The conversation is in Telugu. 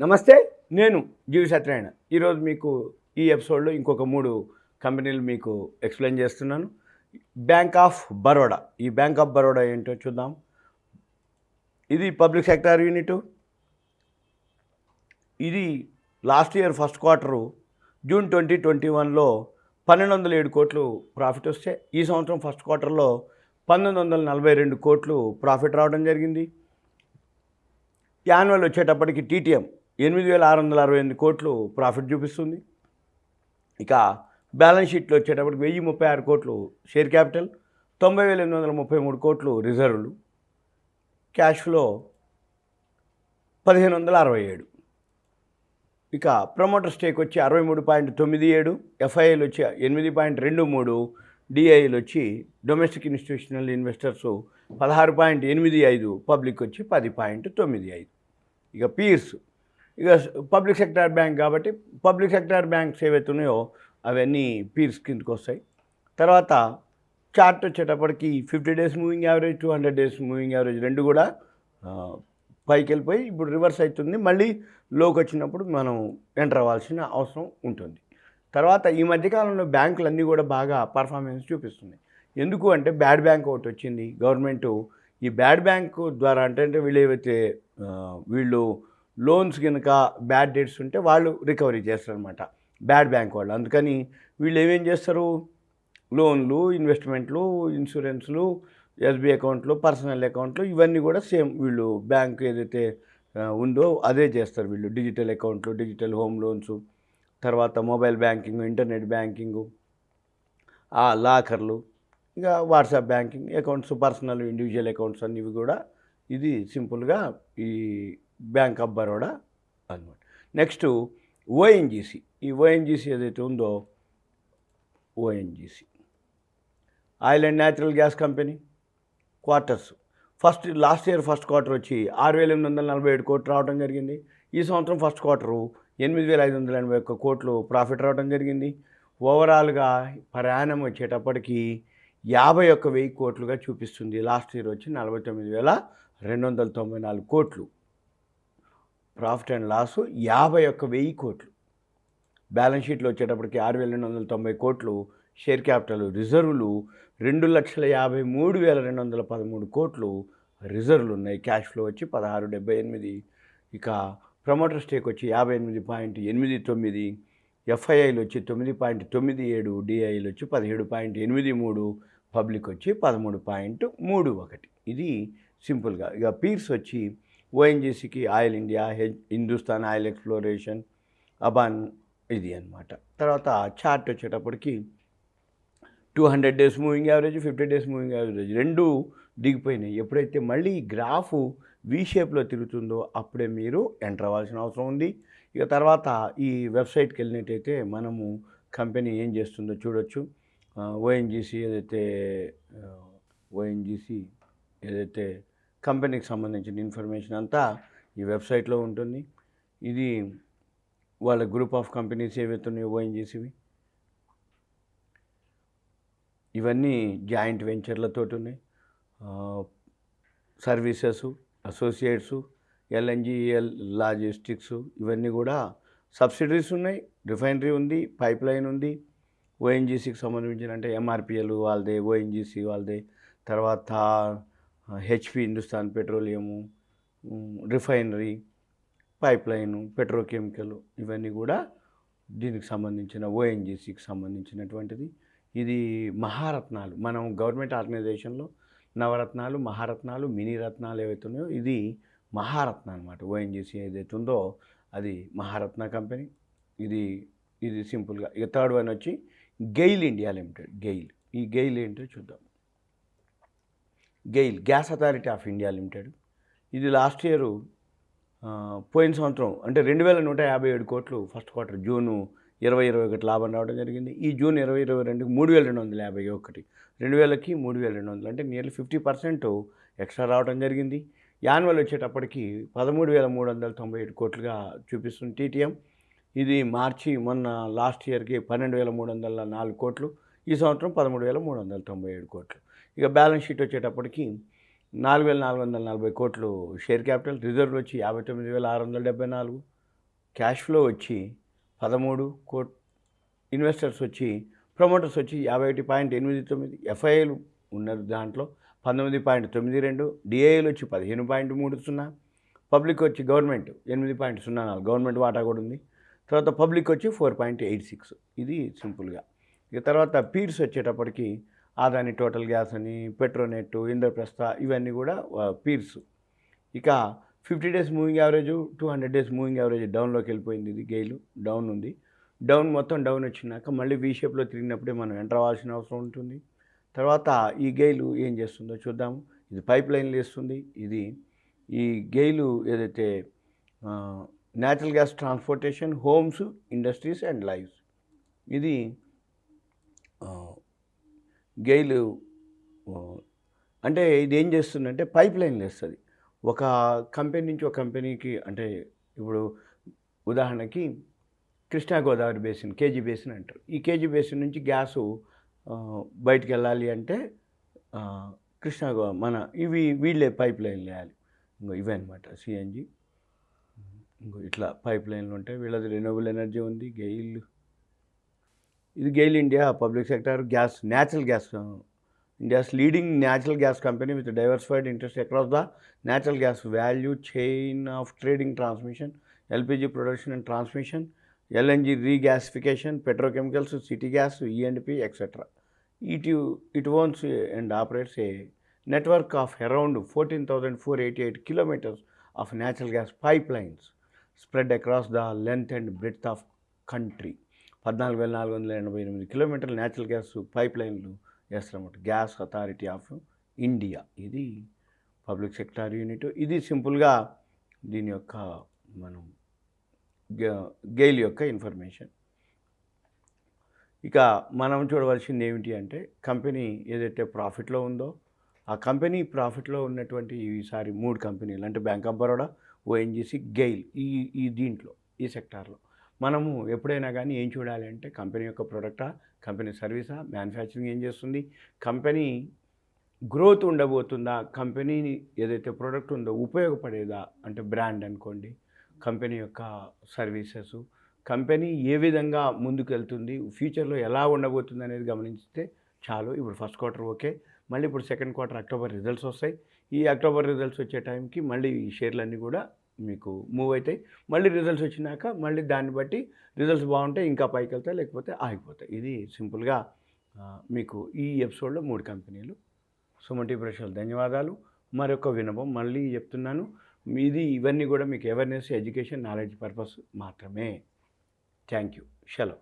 నమస్తే, నేను GVSatyanarayana. ఈరోజు మీకు ఈ ఎపిసోడ్లో ఇంకొక 3 కంపెనీలు మీకు ఎక్స్ప్లెయిన్ చేస్తున్నాను. Bank of Baroda. ఈ బ్యాంక్ ఆఫ్ బరోడా ఏంటో చూద్దాం. ఇది పబ్లిక్ సెక్టార్ యూనిట్. ఇది last year first quarter June 2021లో 1207 కోట్లు ప్రాఫిట్ వస్తే ఈ సంవత్సరం ఫస్ట్ క్వార్టర్లో 1942 కోట్లు ప్రాఫిట్ రావడం జరిగింది. యాన్యువల్ వచ్చేటప్పటికి TTM 8668 కోట్లు ప్రాఫిట్ చూపిస్తుంది. ఇక బ్యాలెన్స్ షీట్లో వచ్చేటప్పటికి 1036 కోట్లు షేర్ క్యాపిటల్, 90,833 కోట్లు రిజర్వులు, క్యాష్ ఫ్లో 1567. ఇక ప్రమోటర్ స్టేక్ వచ్చి 63.97, FIIలు వచ్చి 8.23, DIలు వచ్చి డొమెస్టిక్ ఇన్స్టిట్యూషనల్ ఇన్వెస్టర్స్ 16.85, పబ్లిక్ వచ్చి 10.95. ఇక పీర్స్, ఇక పబ్లిక్ సెక్టార్ బ్యాంక్ కాబట్టి పబ్లిక్ సెక్టార్ బ్యాంక్స్ ఏవైతే ఉన్నాయో అవన్నీ పీర్స్ కిందకి వస్తాయి. తర్వాత చార్ట్ వచ్చేటప్పటికి 50 days moving average, 200 days moving average రెండు కూడా పైకి వెళ్ళిపోయి ఇప్పుడు రివర్స్ అవుతుంది. మళ్ళీ లోకి వచ్చినప్పుడు మనం ఎంటర్ అవ్వాల్సిన అవసరం ఉంటుంది. తర్వాత ఈ మధ్యకాలంలో బ్యాంకులు అన్నీ కూడా బాగా పర్ఫార్మెన్స్ చూపిస్తున్నాయి. ఎందుకు అంటే బ్యాడ్ బ్యాంక్ ఒకటి వచ్చింది. గవర్నమెంటు ఈ బ్యాడ్ బ్యాంకు ద్వారా అంటే వీళ్ళు లోన్స్ కనుక బ్యాడ్ డేట్స్ ఉంటే వాళ్ళు రికవరీ చేస్తారనమాట, బ్యాడ్ బ్యాంక్ వాళ్ళు. అందుకని వీళ్ళు ఏమేం చేస్తారు, లోన్లు, ఇన్వెస్ట్మెంట్లు, ఇన్సూరెన్స్లు, SBI అకౌంట్లు, పర్సనల్ అకౌంట్లు ఇవన్నీ కూడా సేమ్ వీళ్ళు బ్యాంక్ ఏదైతే ఉందో అదే చేస్తారు వీళ్ళు. డిజిటల్ అకౌంట్లు, డిజిటల్ హోమ్ లోన్స్, తర్వాత మొబైల్ బ్యాంకింగ్, ఇంటర్నెట్ బ్యాంకింగు, లాకర్లు, ఇక WhatsApp banking accounts, personal individual accounts అన్నీ కూడా ఇది సింపుల్గా ఈ బ్యాంక్ ఆఫ్ బరోడా అనమాట. Next ONGC. ఈ ONGC ఏదైతే ఉందో ONGC oil and natural gas company quarters last year first quarter వచ్చి 6,847 కోట్లు రావడం జరిగింది. ఈ సంవత్సరం ఫస్ట్ క్వార్టరు 8,581 కోట్లు ప్రాఫిట్ రావడం జరిగింది. ఓవరాల్గా ప్రయాణం వచ్చేటప్పటికి 51,000 కోట్లుగా చూపిస్తుంది. లాస్ట్ ఇయర్ వచ్చి 49,294 కోట్లు ప్రాఫిట్ అండ్ లాస్, 51,000 కోట్లు. బ్యాలెన్స్ షీట్లో వచ్చేటప్పటికి 6,290 కోట్లు షేర్ క్యాపిటల్, రిజర్వులు 2,53,213 కోట్లు రిజర్వులు ఉన్నాయి. క్యాష్ ఫ్లో వచ్చి 1678. ఇక ప్రమోటర్ స్టేక్ వచ్చి 58.89, FIIలు వచ్చి 9.97, DIలు వచ్చి 17.83, పబ్లిక్ వచ్చి 13.31. ఇది సింపుల్గా. ఇక పీర్స్ వచ్చి ONGCకి oil India, Hindustan oil exploration, Aban ఇది అనమాట. తర్వాత చార్ట్ వచ్చేటప్పటికి 200 days moving average, 50 days moving average రెండు దిగిపోయినాయి. ఎప్పుడైతే మళ్ళీ గ్రాఫ్ V షేప్లో తిరుగుతుందో అప్పుడే మీరు ఎంటర్ అవ్వాల్సిన అవసరం ఉంది. ఇక తర్వాత ఈ వెబ్సైట్కి వెళ్ళినట్టయితే మనము కంపెనీ ఏం చేస్తుందో చూడొచ్చు. ONGC ఏదైతే కంపెనీకి సంబంధించిన ఇన్ఫర్మేషన్ అంతా ఈ వెబ్సైట్లో ఉంటుంది. ఇది వాళ్ళ గ్రూప్ ఆఫ్ కంపెనీస్ ఏవైతే ఉన్నాయో ONGCవి ఇవన్నీ జాయింట్ వెంచర్లతో ఉన్నాయి. సర్వీసెస్, అసోసియేట్సు, LNGL లాజిస్టిక్స్ ఇవన్నీ కూడా సబ్సిడరీస్ ఉన్నాయి. రిఫైనరీ ఉంది, పైప్ లైన్ ఉంది. ONGCకి సంబంధించిన అంటే MRPL వాళ్ళదే, ONGC వాళ్ళదే. తర్వాత HP Hindustan petroleum, refinery, pipe line, petrochemical ఇవన్నీ కూడా దీనికి సంబంధించిన ONGCకి సంబంధించినటువంటిది. ఇది మహారత్నాలు. మనం గవర్నమెంట్ ఆర్గనైజేషన్లో నవరత్నాలు, మహారత్నాలు, మినీ రత్నాలు ఏవైతే ఉన్నాయో ఇది మహారత్న అనమాట. ONGC ఏదైతే ఉందో అది మహారత్న కంపెనీ. ఇది సింపుల్గా. ఇక థర్డ్ వన్ వచ్చి గెయిల్ ఇండియా లిమిటెడ్. ఈ గెయిల్ ఏంటో చూద్దాం. GAIL gas authority of India limited. ఇది లాస్ట్ ఇయర్ పోయిన సంవత్సరం అంటే 2,157 కోట్లు ఫస్ట్ క్వార్టర్ జూను 2021 లాభం రావడం జరిగింది. ఈ జూన్ 2022 3,251, 2,000కి 3,200 అంటే నియర్లీ 50% ఎక్స్ట్రా రావడం జరిగింది. యాన్యువల్ వచ్చేటప్పటికి 13,397 కోట్లుగా చూపిస్తుంది TTM. ఇది మార్చి మొన్న లాస్ట్ ఇయర్కి 12,304 కోట్లు, ఈ సంవత్సరం 13,397 కోట్లు. ఇక బ్యాలెన్స్ షీట్ వచ్చేటప్పటికి 4,440 కోట్లు షేర్ క్యాపిటల్, రిజర్వ్ వచ్చి 59,674, క్యాష్ ఫ్లో వచ్చి 13 కోట్, ఇన్వెస్టర్స్ వచ్చి ప్రమోటర్స్ వచ్చి 51.89, ఎఫ్ఐఐలు ఉన్నారు దాంట్లో 19.92, డిఐఏలు వచ్చి 15.30, పబ్లిక్ వచ్చి గవర్నమెంట్ 8.04, గవర్నమెంట్ వాటా కూడా ఉంది. తర్వాత పబ్లిక్ వచ్చి 4.86. ఇది సింపుల్గా. ఇక తర్వాత పీర్స్ వచ్చేటప్పటికి ఆదాని టోటల్ గ్యాస్ అని, పెట్రోనెట్, ఇంద్రప్రస్థ, ఇవన్నీ కూడా పీర్స్. ఇక 50 days moving average, 200 days moving average డౌన్లోకి వెళ్ళిపోయింది. ఇది గెయిల్ డౌన్ ఉంది. డౌన్ మొత్తం డౌన్ వచ్చినాక మళ్ళీ వీ షేప్లో తిరిగినప్పుడే మనం ఎంటర్ అవ్వాల్సిన అవసరం ఉంటుంది. తర్వాత ఈ గెయిల్ ఏం చేస్తుందో చూద్దాము. ఇది పైప్ లైన్లు వేస్తుంది. ఇది ఈ గెయిల్ ఏదైతే natural gas transportation, homes, industries and lives, ఇది గెయిల్ అంటే ఇది ఏం చేస్తుందంటే పైప్ లైన్లు వేస్తుంది. ఒక కంపెనీ నుంచి ఒక కంపెనీకి, అంటే ఇప్పుడు ఉదాహరణకి Krishna Godavari basin, KG basin అంటారు. ఈ కేజీ బేసిన్ నుంచి గ్యాసు బయటికి వెళ్ళాలి అంటే కృష్ణా మన వీళ్ళే పైప్ లైన్లు వేయాలి. ఇవే అనమాట సిఎన్జి. ఇట్లా పైప్ లైన్లు ఉంటాయి. వీళ్ళది రెన్యూవబుల్ ఎనర్జీ ఉంది. గెయిల్, ఇది GAIL India public sector gas, natural gas, India's leading natural gas company with diversified interest across the natural gas value chain of trading, transmission, LPG production and transmission, LNG regasification, petrochemicals, city gas, E and P etcetera. It owns and operates a network of around 14,488 kilometers of natural gas pipelines spread across the length and breadth of country. 14,488 కిలోమీటర్ల న్యాచురల్ గ్యాస్ పైప్ లైన్లు వేస్తారన్నమాట. గ్యాస్ అథారిటీ ఆఫ్ ఇండియా, ఇది పబ్లిక్ సెక్టార్ యూనిట్. ఇది సింపుల్గా దీని యొక్క మనం గెయిల్ యొక్క ఇన్ఫర్మేషన్. ఇక మనం చూడవలసింది ఏమిటి అంటే కంపెనీ ఏదైతే ప్రాఫిట్లో ఉందో ఆ కంపెనీ ప్రాఫిట్లో ఉన్నటువంటి ఈసారి 3 కంపెనీలు, అంటే bank of Baroda, ONGC, GAIL, ఈ దీంట్లో ఈ సెక్టార్లో మనము ఎప్పుడైనా కానీ ఏం చూడాలి అంటే కంపెనీ యొక్క ప్రోడక్టా, కంపెనీ సర్వీసా, మ్యానుఫ్యాక్చరింగ్ ఏం చేస్తుంది, కంపెనీ గ్రోత్ ఉండబోతుందా, కంపెనీ ఏదైతే ప్రోడక్ట్ ఉందో ఉపయోగపడేదా, అంటే బ్రాండ్ అనుకోండి, కంపెనీ యొక్క సర్వీసెస్, కంపెనీ ఏ విధంగా ముందుకు వెళ్తుంది, ఫ్యూచర్లో ఎలా ఉండబోతుంది అనేది గమనించితే చాలు. ఇప్పుడు ఫస్ట్ క్వార్టర్ ఓకే, మళ్ళీ ఇప్పుడు సెకండ్ క్వార్టర్ అక్టోబర్ రిజల్ట్స్ వస్తాయి. ఈ అక్టోబర్ రిజల్ట్స్ వచ్చే టైంకి మళ్ళీ ఈ షేర్లన్నీ కూడా మీకు మూవ్ అవుతాయి. మళ్ళీ రిజల్ట్స్ వచ్చినాక మళ్ళీ దాన్ని బట్టి రిజల్ట్స్ బాగుంటే ఇంకా పైకి వెళ్తాయి, లేకపోతే ఆగిపోతాయి. ఇది సింపుల్గా మీకు ఈ ఎపిసోడ్లో 3 కంపెనీలు. సుమన్ టీవీ ప్రేక్షకులకు ధన్యవాదాలు. మరొక విన్నపం మళ్ళీ చెప్తున్నాను, ఇవన్నీ కూడా మీకు అవేర్నెస్, ఎడ్యుకేషన్, నాలెడ్జ్ పర్పస్ మాత్రమే. Thank you. సెలవు.